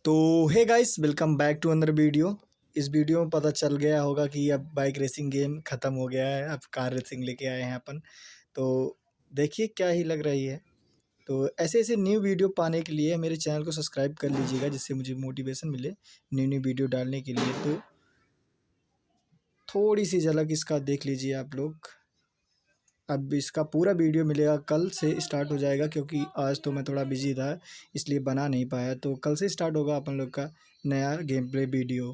तो hey guys, welcome back to another video. इस video में पता चल गया होगा कि अब बाइक रेसिंग गेम ख़त्म हो गया है। अब कार रेसिंग लेके आए हैं अपन। तो देखिए क्या ही लग रही है। तो ऐसे ऐसे न्यू वीडियो पाने के लिए मेरे चैनल को सब्सक्राइब कर लीजिएगा, जिससे मुझे मोटिवेशन मिले न्यू न्यू वीडियो डालने के लिए। तो थोड़ी सी झलक इसका देख लीजिए आप लोग। अब इसका पूरा वीडियो मिलेगा, कल से स्टार्ट हो जाएगा, क्योंकि आज तो मैं थोड़ा बिजी था इसलिए बना नहीं पाया। तो कल से स्टार्ट होगा अपन लोग का नया गेम प्ले वीडियो।